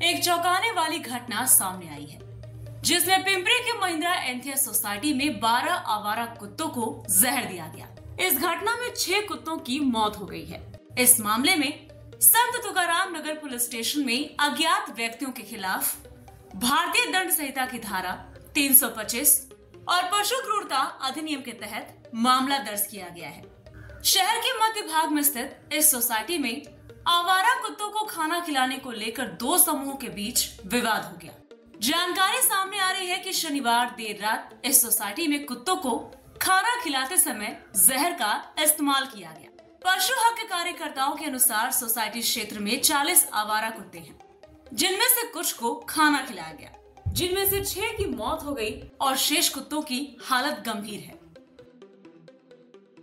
एक चौंकाने वाली घटना सामने आई है, जिसमें पिंपरी के महिंद्रा एंथिया सोसाइटी में 12 आवारा कुत्तों को जहर दिया गया। इस घटना में 6 कुत्तों की मौत हो गई है। इस मामले में संत तुकाराम नगर पुलिस स्टेशन में अज्ञात व्यक्तियों के खिलाफ भारतीय दंड संहिता की धारा 325 और पशु क्रूरता अधिनियम के तहत मामला दर्ज किया गया है। शहर के मध्य भाग में स्थित इस सोसाइटी में आवारा कुत्तों को खाना खिलाने को लेकर 2 समूहों के बीच विवाद हो गया। जानकारी सामने आ रही है कि शनिवार देर रात इस सोसाइटी में कुत्तों को खाना खिलाते समय जहर का इस्तेमाल किया गया। पशु हक कार्यकर्ताओं के अनुसार सोसाइटी क्षेत्र में 40 आवारा कुत्ते हैं, जिनमें से कुछ को खाना खिलाया गया, जिनमें से 6 की मौत हो गई और शेष कुत्तों की हालत गंभीर है।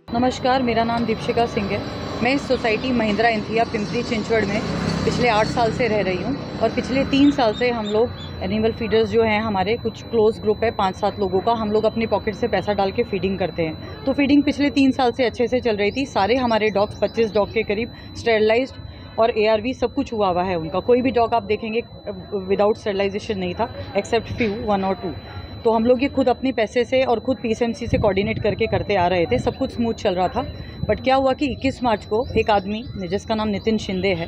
नमस्कार, मेरा नाम दीपशिका सिंह है। मैं इस सोसाइटी महिंद्रा एंथिया पिंपरी चिंचवड़ में पिछले 8 साल से रह रही हूँ और पिछले 3 साल से हम लोग एनिमल फीडर्स जो हैं, हमारे कुछ क्लोज ग्रुप है 5-7 लोगों का, हम लोग अपनी पॉकेट से पैसा डाल के फीडिंग करते हैं। तो फीडिंग पिछले 3 साल से अच्छे से चल रही थी। सारे हमारे डॉग्स 25 डॉग के करीब स्टेरलाइज्ड और ARV सब कुछ हुआ है उनका। कोई भी डॉग आप देखेंगे विदाउट स्टेरलाइजेशन नहीं था, एक्सेप्ट फ्यू 1 और 2। तो हम लोग ये खुद अपने पैसे से और खुद PSMC से कोऑर्डिनेट करके करते आ रहे थे। सब कुछ स्मूथ चल रहा था। बट क्या हुआ कि 21 मार्च को एक आदमी जिसका नाम नितिन शिंदे है,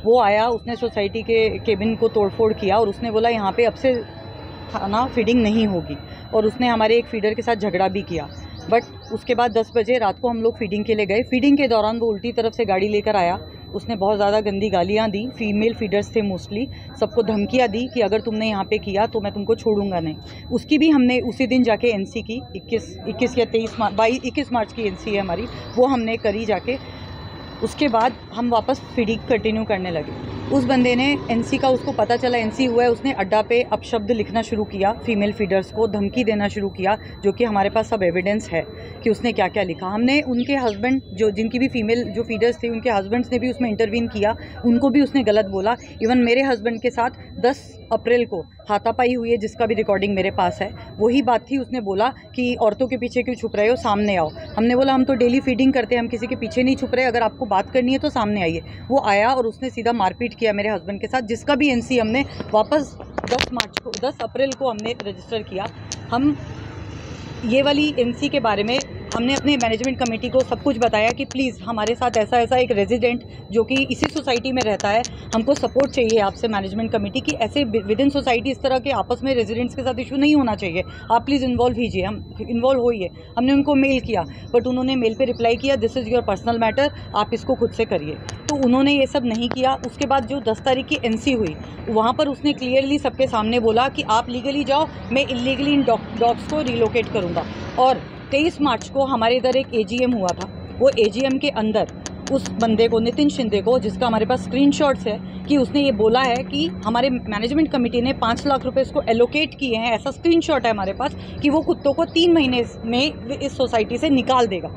वो आया, उसने सोसाइटी के केबिन को तोड़फोड़ किया और उसने बोला यहाँ पे अब से खाना फीडिंग नहीं होगी, और उसने हमारे एक फीडर के साथ झगड़ा भी किया। बट उसके बाद 10 बजे रात को हम लोग फीडिंग के लिए गए। फीडिंग के दौरान वो उल्टी तरफ से गाड़ी लेकर आया। उसने बहुत ज़्यादा गंदी गालियाँ दी। फीमेल फीडर्स थे मोस्टली, सबको धमकियाँ दी कि अगर तुमने यहाँ पे किया तो मैं तुमको छोड़ूंगा नहीं। उसकी भी हमने उसी दिन जाके NC की 21 या 21 मार्च की NC है हमारी, वो हमने करी जाके। उसके बाद हम वापस फीडिंग कंटिन्यू करने लगे। उस बंदे ने NC का, उसको पता चला NC हुआ है, उसने अड्डा पे अपशब्द लिखना शुरू किया, फीमेल फीडर्स को धमकी देना शुरू किया, जो कि हमारे पास सब एविडेंस है कि उसने क्या क्या लिखा। हमने उनके हस्बैंड, जो जिनकी भी फीमेल जो फीडर्स थे, उनके हस्बैंड्स ने भी उसमें इंटरवीन किया, उनको भी उसने गलत बोला। इवन मेरे हस्बैंड के साथ 10 अप्रैल को हाथापाई हुई है, जिसका भी रिकॉर्डिंग मेरे पास है। वही बात थी, उसने बोला कि औरतों के पीछे क्यों छुप रहे हो, सामने आओ। हमने बोला हम तो डेली फीडिंग करते हैं, हम किसी के पीछे नहीं छुप रहे, अगर आपको बात करनी है तो सामने आइए। वो आया और उसने सीधा मारपीट किया मेरे हस्बैंड के साथ, जिसका भी NC हमने वापस 10 अप्रैल को हमने रजिस्टर किया। हम ये वाली NC के बारे में हमने अपने मैनेजमेंट कमेटी को सब कुछ बताया कि प्लीज़ हमारे साथ ऐसा एक रेजिडेंट जो कि इसी सोसाइटी में रहता है, हमको सपोर्ट चाहिए आपसे मैनेजमेंट कमेटी की। ऐसे विद इन सोसाइटी इस तरह के आपस में रेजिडेंट्स के साथ इशू नहीं होना चाहिए। आप प्लीज़ इन्वॉल्व कीजिए, हम इन्वॉल्व होइए। हमने उनको मेल किया, बट उन्होंने मेल पे रिप्लाई किया, this is your personal matter, आप इसको खुद से करिए। तो उन्होंने ये सब नहीं किया। उसके बाद जो 10 तारीख की NC हुई, वहाँ पर उसने क्लियरली सबके सामने बोला कि आप लीगली जाओ, मैं इलीगली इन डॉग्स को रिलोकेट करूँगा। और 23 मार्च को हमारे इधर एक AGM हुआ था। वो AGM के अंदर उस बंदे को, नितिन शिंदे को, जिसका हमारे पास स्क्रीनशॉट्स है, कि उसने ये बोला है कि हमारे मैनेजमेंट कमेटी ने 5 लाख रुपए इसको एलोकेट किए हैं। ऐसा स्क्रीनशॉट है हमारे पास कि वो कुत्तों को 3 महीने में इस सोसाइटी से निकाल देगा,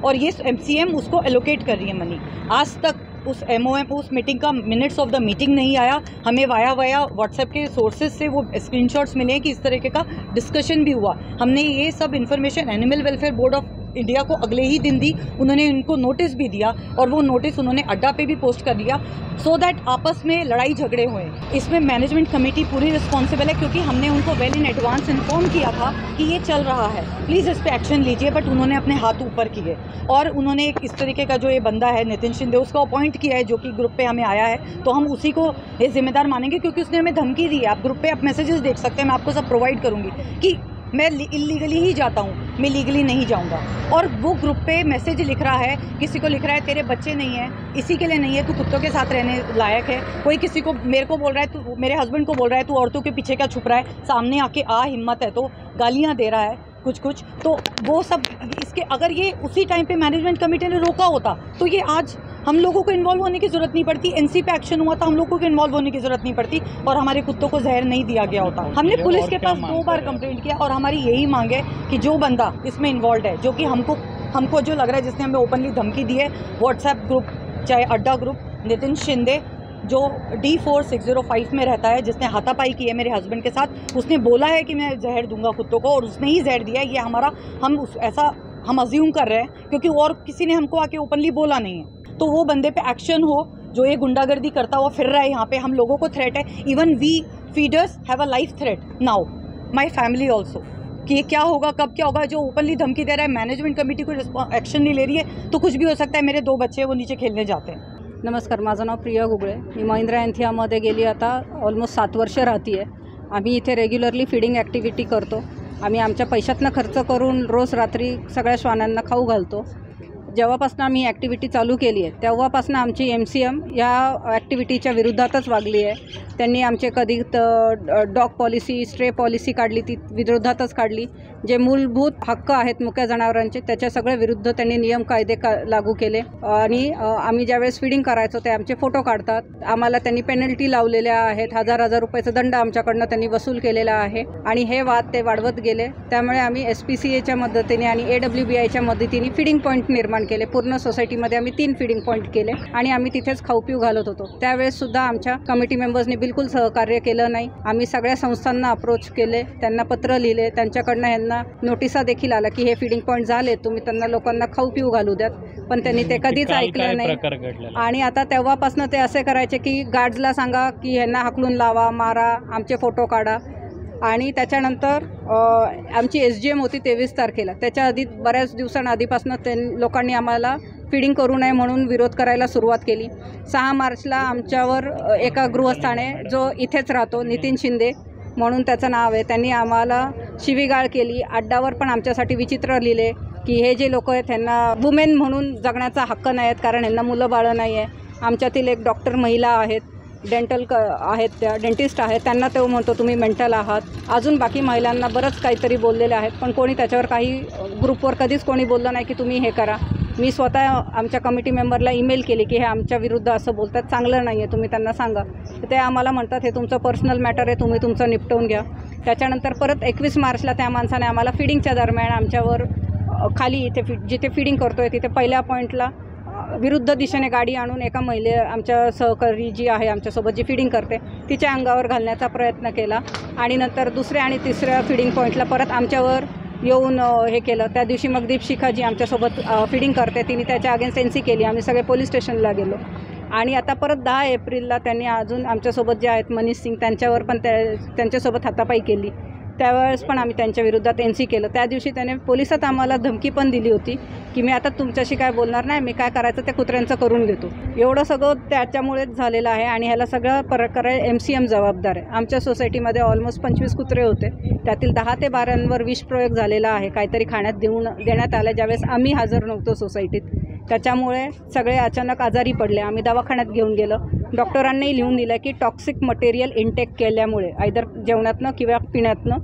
और ये MCM उसको एलोकेट कर रही है मनी। आज तक उस MOM, उस मीटिंग का मिनट्स ऑफ द मीटिंग नहीं आया। हमें वाया व्हाट्सएप के सोर्सेज से वो स्क्रीनशॉट्स मिले हैं कि इस तरीके का डिस्कशन भी हुआ। हमने ये सब information animal welfare board of India को अगले ही दिन दी। उन्होंने उनको नोटिस भी दिया, और वो नोटिस उन्होंने अड्डा पे भी पोस्ट कर दिया, सो दैट आपस में लड़ाई झगड़े हुए। इसमें मैनेजमेंट कमेटी पूरी रिस्पॉन्सिबल है, क्योंकि हमने उनको वेल इन एडवांस इन्फॉर्म किया था कि ये चल रहा है, प्लीज़ इस पर एक्शन लीजिए। बट उन्होंने अपने हाथ ऊपर किए, और उन्होंने एक इस तरीके का जो ये बंदा है नितिन शिंदे, उसको अपॉइंट किया है, जो कि ग्रुप पे हमें आया है। तो हम उसी को ये जिम्मेदार मानेंगे, क्योंकि उसने हमें धमकी दी है। आप ग्रुप पे आप मैसेजेस देख सकते हैं, मैं आपको सब प्रोवाइड करूँगी कि मैं इलीगली ही जाता हूँ, मैं लीगली नहीं जाऊँगा। और वो ग्रुप पे मैसेज लिख रहा है, किसी को लिख रहा है तेरे बच्चे नहीं है, इसी के लिए नहीं है, तू कुत्तों के साथ रहने लायक है। कोई किसी को, मेरे को बोल रहा है, तू मेरे हस्बैंड को बोल रहा है तू औरतों के पीछे क्या छुप रहा है, सामने आके आ, हिम्मत है तो। गालियाँ दे रहा है कुछ। तो वो सब इसके, अगर ये उसी टाइम पे मैनेजमेंट कमेटी ने रोका होता तो ये आज हम लोगों को इन्वॉल्व होने की ज़रूरत नहीं पड़ती। NC पे एक्शन हुआ था, हम लोगों को इन्वॉल्व होने की ज़रूरत नहीं पड़ती, और हमारे कुत्तों को जहर नहीं दिया गया होता। हमने पुलिस के पास 2 बार कंप्लेंट किया, और हमारी यही मांग है कि जो बंदा इसमें इन्वॉल्व है, जो कि हमको जो लग रहा है, जिसने हमें ओपनली धमकी दी है, व्हाट्सएप ग्रुप, चाहे अड्डा ग्रुप, नितिन शिंदे जो D4605 में रहता है, जिसने हाथापाई की है मेरे हस्बैंड के साथ, उसने बोला है कि मैं जहर दूंगा कुत्तों को, और उसने ही जहर दिया है। ये हमारा हम अज्यूम कर रहे हैं, क्योंकि और किसी ने हमको आके ओपनली बोला नहीं है। तो वो बंदे पे एक्शन हो, जो ये गुंडागर्दी करता हुआ फिर रहा है यहाँ पे, हम लोगों को थ्रेट है। Even we feeders have a life threat now, my family also, कि ये क्या होगा, कब क्या होगा। जो ओपनली धमकी दे रहा है, मैनेजमेंट कमेटी कोई एक्शन नहीं ले रही है, तो कुछ भी हो सकता है। मेरे 2 बच्चे वो नीचे खेलने जाते हैं। नमस्कार, माझं नाव प्रिया गुगळे. मी महिंद्रा एन्थियामध्ये गेली आता ऑलमोस्ट 7 वर्ष राहते आहे. आम्ही इथे रेग्युलरली फीडिंग ॲक्टिव्हिटी करतो. आम्ही आमच्या पैशातनं खर्च करून रोज रात्री सगळ्या श्वानांना खाऊ घालतो. जेव्हापासून आम्ही ॲक्टिव्हिटी चालू केली आहे तेव्हापासून आमची MCM या ॲक्टिव्हिटीच्या विरोधातच वागली आहे. त्यांनी आमचे कधी डॉग पॉलिसी, स्ट्रे पॉलिसी काढली, ती विरोधातच काढली. जे मूलभूत हक्क आहेत मुक्या जनावरांचे त्याच्या सगळ्या विरुद्ध त्यांनी नियम कायदे लागू केले. आणि आम्ही ज्यावेळेस फीडिंग करायचो ते आमचे फोटो काढतात. आम्हाला त्यांनी पेनल्टी लावलेल्या आहेत. 1000 रुपयाचा दंड आमच्याकडनं त्यांनी वसूल केलेला आहे. आणि हे वाद ते वाढवत गेले. त्यामुळे आम्ही SPCAच्या मदतीने आणि AWBIच्या मदतीने फीडिंग पॉईंट निर्माण केले. पूर्ण सोसायटीमध्ये आम्ही 3 फीडिंग पॉईंट केले आणि आम्ही तिथेच खाऊ पिऊ घालत होतो. त्यावेळेस सुद्धा आमच्या कमिटी मेंबर्सनी बिलकुल सहकार्य केलं नाही. आम्ही सगळ्या संस्थांना अप्रोच केले, त्यांना पत्र लिहिले, त्यांच्याकडनं ह्यांना नोटिसा देखील आला की हे फीडिंग पॉईंट झाले, तुम्ही त्यांना लोकांना खाऊ पिऊ घालू द्यात. पण त्यांनी ते कधीच ऐकलं नाही. आणि आता तेव्हापासून ते असे करायचे की गार्ड्सला सांगा की ह्यांना हाकलून लावा, मारा, आमचे फोटो काढा. आणि त्याच्यानंतर आमची SGM होती 23 तारखेला. त्याच्या आधी बऱ्याच दिवसांआधीपासून लोकांनी आम्हाला फीडिंग करू नये म्हणून विरोध करायला सुरुवात केली. 6 मार्चला आमच्यावर एका गृहस्थाने, जो इथेच राहतो, नितीन शिंदे म्हणून त्याचं नाव आहे, त्यांनी आम्हाला शिवीगाळ केली. अड्डावर पण आमच्यासाठी विचित्र लिहिले की हे जे लोक आहेत त्यांना वुमेन म्हणून जगण्याचा हक्क नाही आहेत, कारण यांना मुलं बाळं नाही आहे. आमच्यातील एक डॉक्टर महिला आहेत, आहेत, त्या डेंटिस्ट आहेत, त्यांना तो म्हणतो तुम्ही मेंटल आहात. अजून बाकी महिलांना बरंच काहीतरी बोललेले आहेत, पण कोणी त्याच्यावर काही ग्रुपवर कधीच कोणी बोललं नाही की तुम्ही हे करा. मी स्वतः आमच्या कमिटी मेंबरला ईमेल केली की हे आमच्या विरुद्ध असं बोलतात, चांगलं नाही आहे, तुम्ही त्यांना सांगा. तर ते आम्हाला म्हणतात हे तुमचं पर्सनल मॅटर आहे, तुम्ही तुमचं निपटवून घ्या. त्याच्यानंतर परत 21 मार्चला त्या माणसाने आम्हाला फीडिंगच्या दरम्यान आमच्यावर खाली इथे जिथे फीडिंग करतो आहे तिथे पहिल्या पॉईंटला विरुद्ध दिशेने गाडी आणून एका आमच्या सहकारी जी आहे आमच्यासोबत जी फीडिंग करते तिच्या अंगावर घालण्याचा प्रयत्न केला. आणि नंतर दुसऱ्या आणि तिसऱ्या फीडिंग पॉईंटला परत आमच्यावर येऊन हे केलं. त्या दिवशी मग दीपशिखा जी आमच्यासोबत फीडिंग करते तिने त्याच्या अगेन्स्ट NC केली. आम्ही सगळे पोलीस स्टेशनला गेलो. आणि आता परत 10 एप्रिलला त्यांनी अजून आमच्यासोबत जे आहेत मनीष सिंग त्यांच्यावर पण त्यांच्यासोबत हातापाई केली. त्यावेळेस पण आम्ही त्यांच्या विरोधात NC केलं. त्या दिवशी त्याने पोलिसात आम्हाला धमकी पण दिली होती की मी आता तुमच्याशी काय बोलणार नाही, मी काय करायचं ते कुत्र्यांचं करून घेतो. एवढं सगळं त्याच्यामुळेच झालेलं आहे. आणि ह्याला सगळं प्रकारे MCM जबाबदार आहे. आमच्या सोसायटीमध्ये ऑलमोस्ट 25 कुत्रे होते, त्यातील 10 ते 12 विषप्रयोग झालेला आहे. काहीतरी खाण्यात देण्यात आलं ज्यावेळेस आम्ही हजर नव्हतो सोसायटीत. त्याच्यामुळे सगळे अचानक आजारी पडले. आम्ही दवाखान्यात घेऊन गेलो. डॉक्टरांनी लिहून दिलं की टॉक्सिक मटेरियल इंटेक केल्यामुळे आयदर जेवणातनं किंवा पिण्यातनं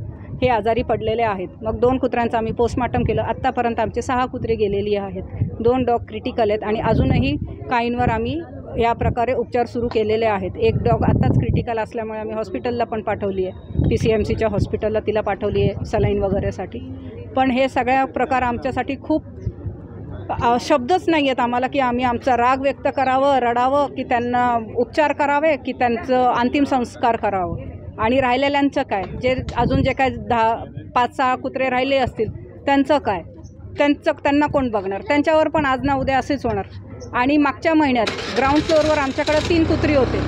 हे आजारी पडलेले आहेत. मग 2 कुत्र्यांचं आम्ही पोस्टमॉर्टम केलं. आत्तापर्यंत आमचे 6 कुत्रे गेलेली आहेत. 2 डॉग क्रिटिकल आहेत आणि अजूनही काहींवर आम्ही या प्रकारे उपचार सुरू केलेले आहेत. एक डॉग आत्ताच क्रिटिकल असल्यामुळे आम्ही हॉस्पिटलला पण पाठवली आहे, PCMCच्या हॉस्पिटलला तिला पाठवली आहे सलाईन वगैरेसाठी. पण हे सगळ्या प्रकार आमच्यासाठी खूप शब्दच नाही आहेत आम्हाला की आम्ही आमचा राग व्यक्त करावं, रडावं, की त्यांना उपचार करावे, की त्यांचं अंतिम संस्कार करावं. आणि राहिलेल्यांचं काय, जे अजून जे काय 5-6 कुत्रे राहिले असतील त्यांचं काय, त्यांना कोण बघणार. त्यांच्यावर पण आज ना उद्या असेच होणार. आणि मागच्या महिन्यात ग्राउंड फ्लोअरवर आमच्याकडे 3 कुत्री होते,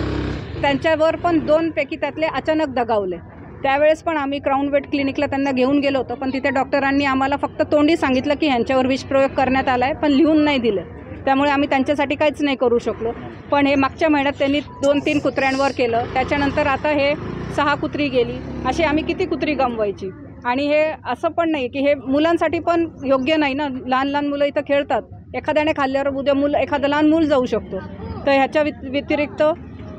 त्यांच्यावर पण 2 पैकी त्यातले अचानक दगावले. त्यावेळेस पण आम्ही क्राऊन वेट क्लिनिकला त्यांना घेऊन गेलो होतो, पण तिथे डॉक्टरांनी आम्हाला फक्त तोंडी सांगितलं की ह्यांच्यावर विषप्रयोग करण्यात आला आहे, पण लिहून नाही दिलं. त्यामुळे आम्ही त्यांच्यासाठी काहीच नाही करू शकलो. पण हे मागच्या महिन्यात त्यांनी 2-3 कुत्र्यांवर केलं. त्याच्यानंतर आता हे 6 कुत्री गेली. अशी आम्ही किती कुत्री गमवायची. आणि हे असं पण नाही की हे मुलांसाठी पण योग्य नाही ना. लहान मुलं इथं खेळतात, एखाद्याने खाल्ल्यावर उद्या एखादं लहान मूल जाऊ शकतो. तर ह्याच्या व्यतिरिक्त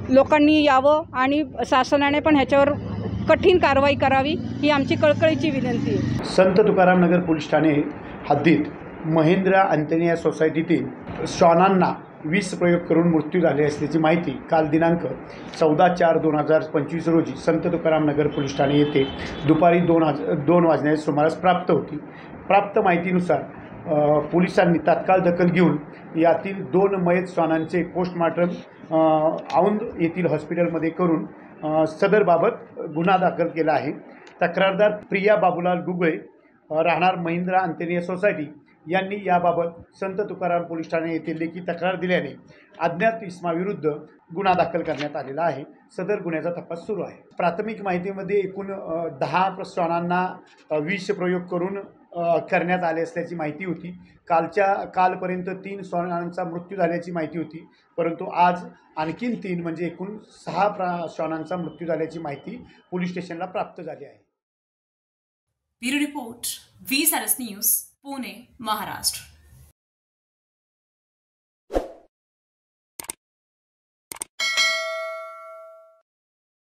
लोकांनी यावं आणि शासनाने पण ह्याच्यावर कठीण कारवाई करावी ही आमची कळकळीची विनंती आहे. संत तुकाराम नगर पोलीस ठाणे हद्दीत महिंद्रा एन्थिया सोसायटीतील श्वानांना विष प्रयोग करून मृत्यू झाले असल्याची माहिती काल दिनांक 14/4/2025 रोजी संत तुकाराम नगर पोलीस ठाणे येथे दुपारी 2 वाजण्याच्या सुमारास प्राप्त होती. प्राप्त माहितीनुसार पोलिसांनी तात्काळ दखल घेऊन यातील 2 मयत श्वानांचे पोस्टमॉर्टम औंध येथील हॉस्पिटलमध्ये करून सदरबाबत गुन्हा दाखल केला आहे. तक्रारदार प्रिया बाबूलाल गुगळे, राहणार महिंद्रा एन्थिया सोसायटी, यांनी याबाबत संत तुकाराम पोलीस ठाणे येथे लेखी तक्रार दिल्याने अज्ञात इसमाविरुद्ध गुन्हा दाखल करण्यात आलेला आहे. सदर गुन्ह्याचा तपास सुरू आहे. प्राथमिक माहितीमध्ये एकूण 10 श्वानांना विष प्रयोग करून करण्यात आले असल्याची माहिती होती. कालपर्यंत 3 श्वानांचा मृत्यू झाल्याची माहिती होती, परंतु आज आणखीन 3 म्हणजे एकूण 6 श्वानांचा मृत्यू झाल्याची माहिती पोलीस स्टेशनला प्राप्त झाली आहे. Bureau report, V-SRS news, Pune, Maharashtra.